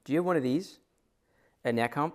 Do you have one of these? A neck hump?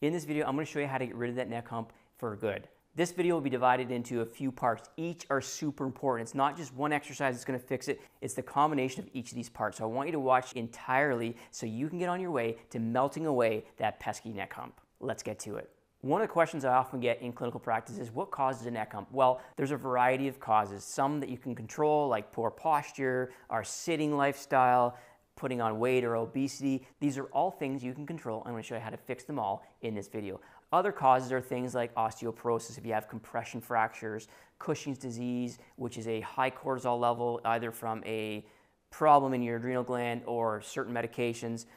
In this video, I'm going to show you how to get rid of that neck hump for good. This video will be divided into a few parts. Each are super important. It's not just one exercise that's going to fix it. It's the combination of each of these parts. So I want you to watch entirely so you can get on your way to melting away that pesky neck hump. Let's get to it. One of the questions I often get in clinical practice is, what causes a neck hump? Well, there's a variety of causes. Some that you can control, like poor posture, our sitting lifestyle, putting on weight or obesity. These are all things you can control. I'm going to show you how to fix them all in this video. Other causes are things like osteoporosis, if you have compression fractures, Cushing's disease, which is a high cortisol level, either from a problem in your adrenal gland or certain medications.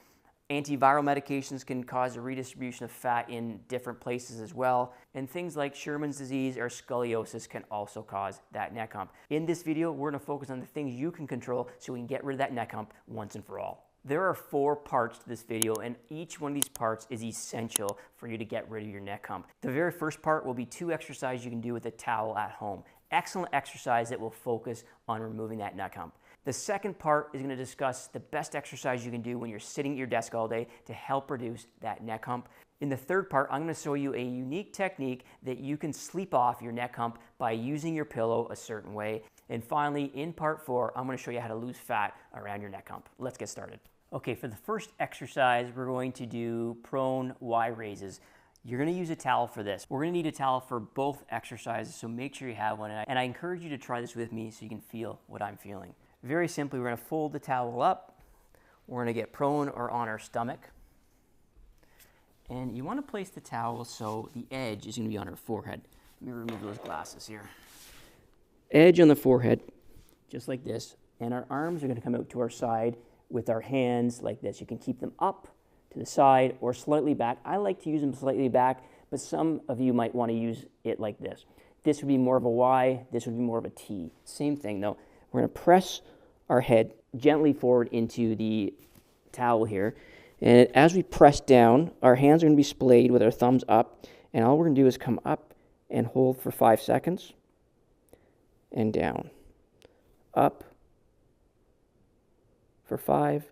Antiviral medications can cause a redistribution of fat in different places as well. And things like Sherman's disease or scoliosis can also cause that neck hump. In this video, we're going to focus on the things you can control so we can get rid of that neck hump once and for all. There are 4 parts to this video, and each one of these parts is essential for you to get rid of your neck hump. The very first part will be 2 exercises you can do with a towel at home. Excellent exercise that will focus on removing that neck hump. The second part is going to discuss the best exercise you can do when you're sitting at your desk all day to help reduce that neck hump. In the third part, I'm going to show you a unique technique that you can sleep off your neck hump by using your pillow a certain way. And finally, in part 4, I'm going to show you how to lose fat around your neck hump. Let's get started. Okay, for the first exercise, we're going to do prone Y raises. You're going to use a towel for this. We're going to need a towel for both exercises, so make sure you have one. And I encourage you to try this with me so you can feel what I'm feeling. Very simply, we're going to fold the towel up. We're going to get prone or on our stomach. And you want to place the towel so the edge is going to be on our forehead. Let me remove those glasses here. Edge on the forehead, just like this. And our arms are going to come out to our side with our hands like this. You can keep them up to the side or slightly back. I like to use them slightly back, but some of you might want to use it like this. This would be more of a Y. This would be more of a T. Same thing though. We're going to press our head gently forward into the towel here. And as we press down, our hands are going to be splayed with our thumbs up. And all we're going to do is come up and hold for 5 seconds. And down. Up for 5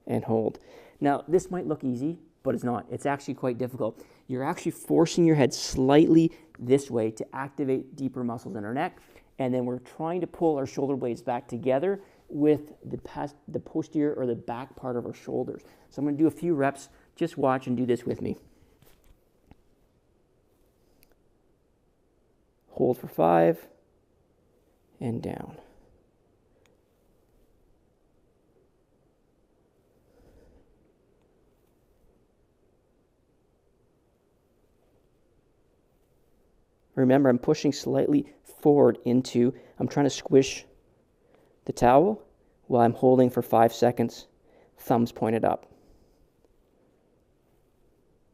and hold. Now, this might look easy, but it's not. It's actually quite difficult. You're actually forcing your head slightly this way to activate deeper muscles in our neck. And then we're trying to pull our shoulder blades back together with the posterior or the back part of our shoulders. So I'm going to do a few reps. Just watch and do this with me. Hold for 5 and down. Remember, I'm pushing slightly forward into, I'm trying to squish the towel while I'm holding for 5 seconds, thumbs pointed up.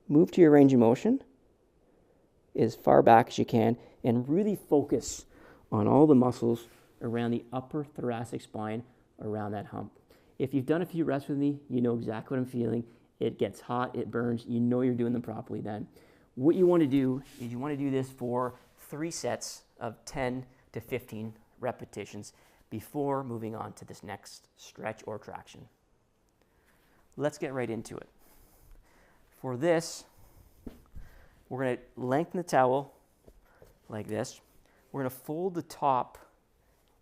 Move to your range of motion as far back as you can and really focus on all the muscles around the upper thoracic spine around that hump. If you've done a few reps with me, you know exactly what I'm feeling. It gets hot, it burns, you know you're doing them properly then. What you want to do is you want to do this for 3 sets of 10 to 15 repetitions before moving on to this next stretch or traction. Let's get right into it. For this, we're going to lengthen the towel like this. We're going to fold the top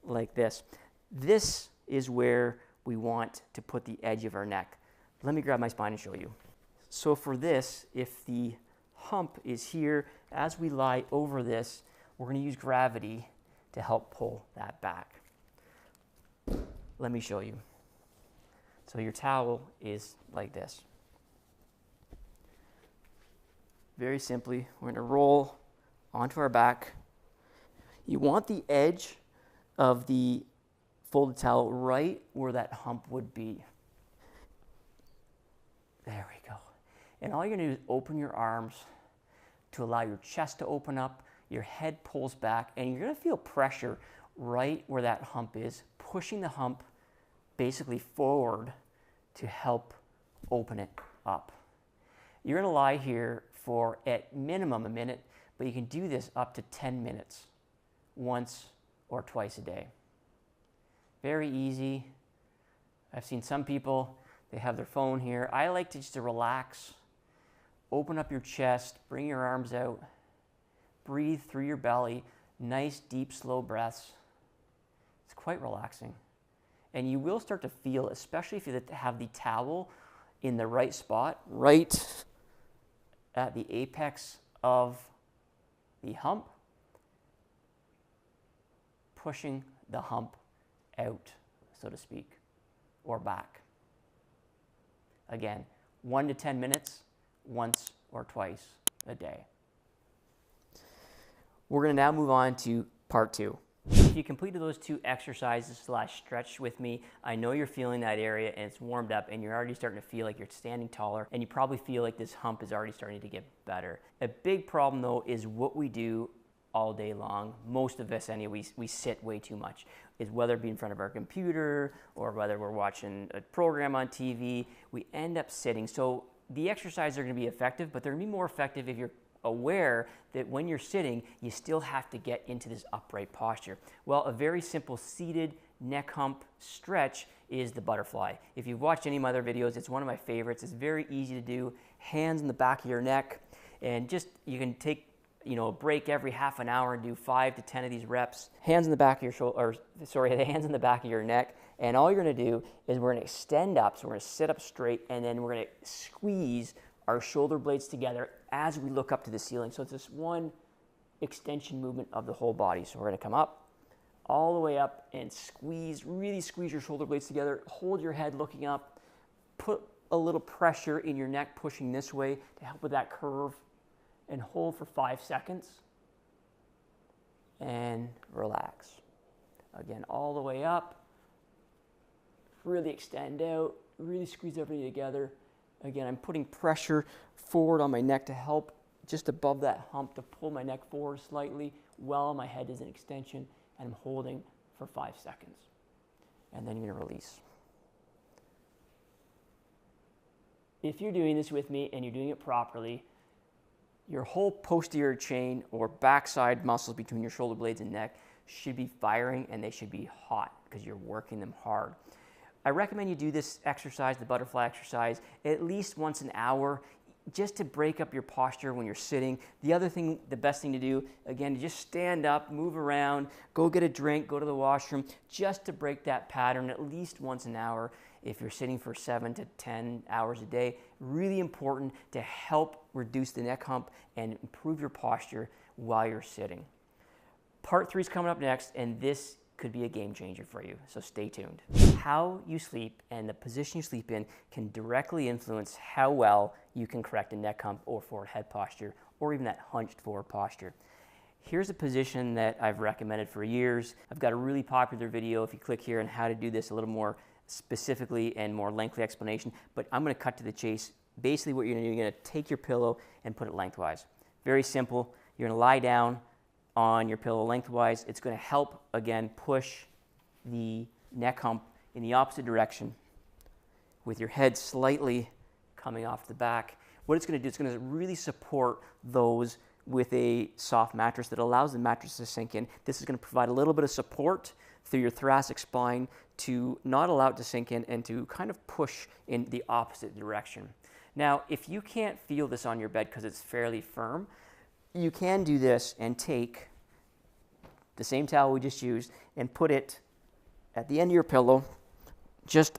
like this. This is where we want to put the edge of our neck. Let me grab my spine and show you. So for this, if the hump is here, as we lie over this, we're going to use gravity to help pull that back. Let me show you. So your towel is like this. Very simply, we're going to roll onto our back. You want the edge of the folded towel right where that hump would be. There we go. And all you're going to do is open your arms to allow your chest to open up, your head pulls back, and you're going to feel pressure right where that hump is, pushing the hump basically forward to help open it up. You're going to lie here for at minimum a minute, but you can do this up to 10 minutes, once or twice a day. Very easy. I've seen some people They have their phone here. I like to just relax, open up your chest, bring your arms out, breathe through your belly, nice, deep, slow breaths. It's quite relaxing. And you will start to feel, especially if you have the towel in the right spot, right at the apex of the hump, pushing the hump out, so to speak, or back. Again, 1 to 10 minutes, once or twice a day. We're going to now move on to part 2. If you completed those 2 exercises / stretch with me, I know you're feeling that area and it's warmed up and you're already starting to feel like you're standing taller, and you probably feel like this hump is already starting to get better. A big problem though is what we do all day long. Most of us anyway, we sit way too much. Is whether it be in front of our computer or whether we're watching a program on TV, we end up sitting. So the exercises are going to be effective, but they're going to be more effective if you're aware that when you're sitting, you still have to get into this upright posture. Well, a very simple seated neck hump stretch is the butterfly. If you've watched any of my other videos, it's one of my favorites. It's very easy to do. Hands in the back of your neck, and just you can take a break every half an hour and do 5 to 10 of these reps. Hands in the back of your shoulder, the hands in the back of your neck, and all you're going to do is we're going to extend up. So we're going to sit up straight, and then we're going to squeeze our shoulder blades together as we look up to the ceiling. So it's this one extension movement of the whole body. So we're going to come up, all the way up, and squeeze, really squeeze your shoulder blades together. Hold your head looking up. Put a little pressure in your neck pushing this way to help with that curve. And hold for 5 seconds. And relax. Again, all the way up. Really extend out. Really squeeze everything together. Again, I'm putting pressure forward on my neck to help just above that hump to pull my neck forward slightly while my head is in extension, and I'm holding for 5 seconds. And then you're going to release. If you're doing this with me and you're doing it properly, your whole posterior chain or backside muscles between your shoulder blades and neck should be firing, and they should be hot because you're working them hard. I recommend you do this exercise, the butterfly exercise, at least once an hour, just to break up your posture when you're sitting. The other thing, the best thing to do, again, to just stand up, move around, go get a drink, go to the washroom, just to break that pattern at least once an hour. If you're sitting for 7 to 10 hours a day, really important to help reduce the neck hump and improve your posture while you're sitting. Part 3 is coming up next, and this could be a game changer for you, so stay tuned. How you sleep and the position you sleep in can directly influence how well you can correct a neck hump or forward head posture, or even that hunched forward posture. Here's a position that I've recommended for years. I've got a really popular video, if you click here, on how to do this a little more specifically and more lengthy explanation, but I'm going to cut to the chase. Basically what you're going to do, you're going to take your pillow and put it lengthwise. Very simple. You're going to lie down on your pillow lengthwise. It's going to help, again, push the neck hump in the opposite direction with your head slightly coming off the back. What it's going to do, it's going to really support those with a soft mattress that allows the mattress to sink in. This is going to provide a little bit of support through your thoracic spine to not allow it to sink in and to kind of push in the opposite direction. Now, if you can't feel this on your bed because it's fairly firm, you can do this and take the same towel we just used and put it at the end of your pillow, just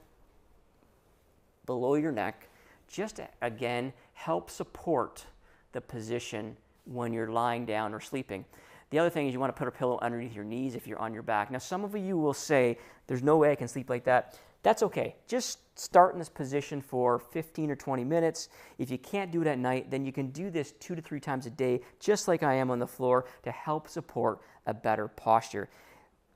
below your neck, just to, again, help support the position when you're lying down or sleeping. The other thing is you want to put a pillow underneath your knees if you're on your back. Now, some of you will say, there's no way I can sleep like that. That's okay. Just start in this position for 15 or 20 minutes. If you can't do it at night, then you can do this 2 to 3 times a day, just like I am on the floor, to help support a better posture.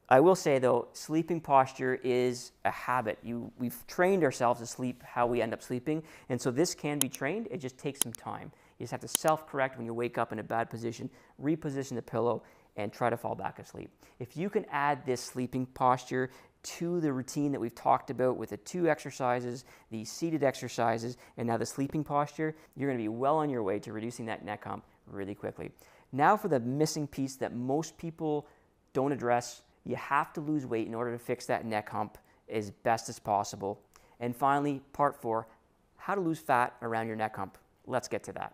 I will say, though, sleeping posture is a habit. We've trained ourselves to sleep how we end up sleeping, and so this can be trained. It just takes some time. You just have to self-correct when you wake up in a bad position, reposition the pillow, and try to fall back asleep. If you can add this sleeping posture to the routine that we've talked about with the 2 exercises, the seated exercises, and now the sleeping posture, you're going to be well on your way to reducing that neck hump really quickly. Now for the missing piece that most people don't address. You have to lose weight in order to fix that neck hump as best as possible. And finally, part 4, how to lose fat around your neck hump. Let's get to that.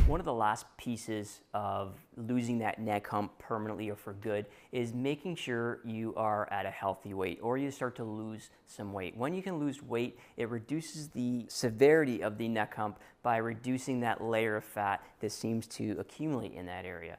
One of the last pieces of losing that neck hump permanently or for good is making sure you are at a healthy weight or you start to lose some weight. When you can lose weight, it reduces the severity of the neck hump by reducing that layer of fat that seems to accumulate in that area.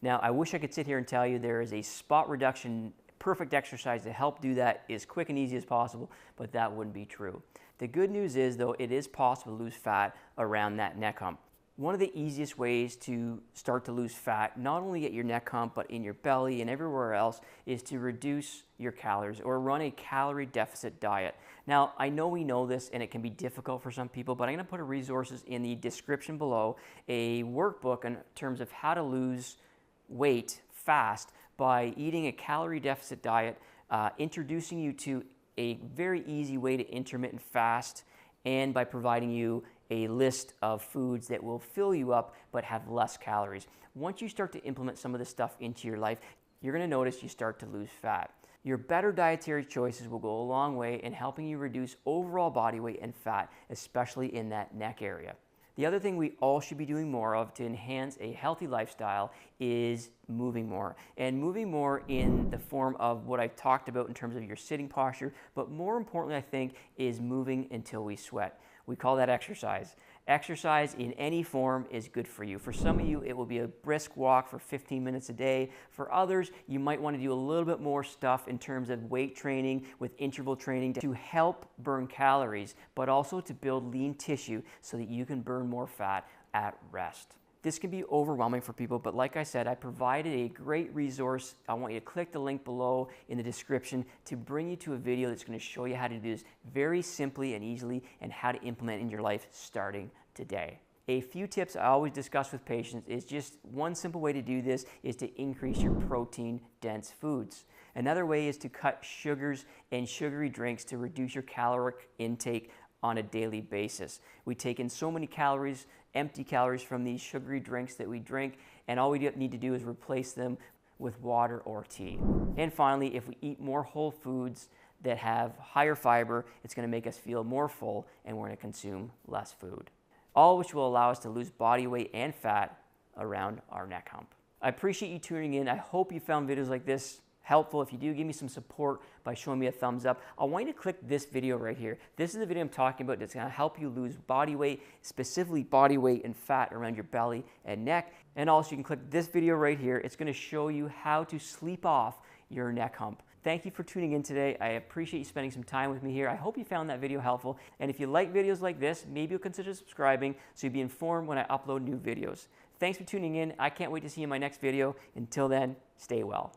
Now, I wish I could sit here and tell you there is a spot reduction perfect exercise to help do that as quick and easy as possible, but that wouldn't be true. The good news is, though, it is possible to lose fat around that neck hump. One of the easiest ways to start to lose fat, not only at your neck hump, but in your belly and everywhere else, is to reduce your calories or run a calorie deficit diet. Now, I know we know this and it can be difficult for some people, but I'm going to put resources in the description below, a workbook in terms of how to lose weight fast by eating a calorie deficit diet, introducing you to a very easy way to intermittent fast, and by providing you a list of foods that will fill you up but have less calories. Once you start to implement some of this stuff into your life, you're going to notice you start to lose fat. Your better dietary choices will go a long way in helping you reduce overall body weight and fat, especially in that neck area. The other thing we all should be doing more of to enhance a healthy lifestyle is moving more. And moving more in the form of what I've talked about in terms of your sitting posture, but more importantly, I think, is moving until we sweat. We call that exercise. Exercise in any form is good for you. For some of you, it will be a brisk walk for 15 minutes a day. For others, you might want to do a little bit more stuff in terms of weight training with interval training to help burn calories, but also to build lean tissue so that you can burn more fat at rest. This can be overwhelming for people, but like I said, I provided a great resource. I want you to click the link below in the description to bring you to a video that's going to show you how to do this very simply and easily and how to implement in your life starting today. A few tips I always discuss with patients is just one simple way to do this is to increase your protein-dense foods. Another way is to cut sugars and sugary drinks to reduce your caloric intake on a daily basis. We take in so many calories, empty calories from these sugary drinks that we drink, and all we need to do is replace them with water or tea. And finally, if we eat more whole foods that have higher fiber, it's going to make us feel more full and we're going to consume less food. All which will allow us to lose body weight and fat around our neck hump. I appreciate you tuning in. I hope you found videos like this helpful. If you do, give me some support by showing me a thumbs up. I want you to click this video right here. This is the video I'm talking about that's going to help you lose body weight, specifically body weight and fat around your belly and neck. And also you can click this video right here. It's going to show you how to sleep off your neck hump. Thank you for tuning in today. I appreciate you spending some time with me here. I hope you found that video helpful. And if you like videos like this, maybe you'll consider subscribing so you'll be informed when I upload new videos. Thanks for tuning in. I can't wait to see you in my next video. Until then, stay well.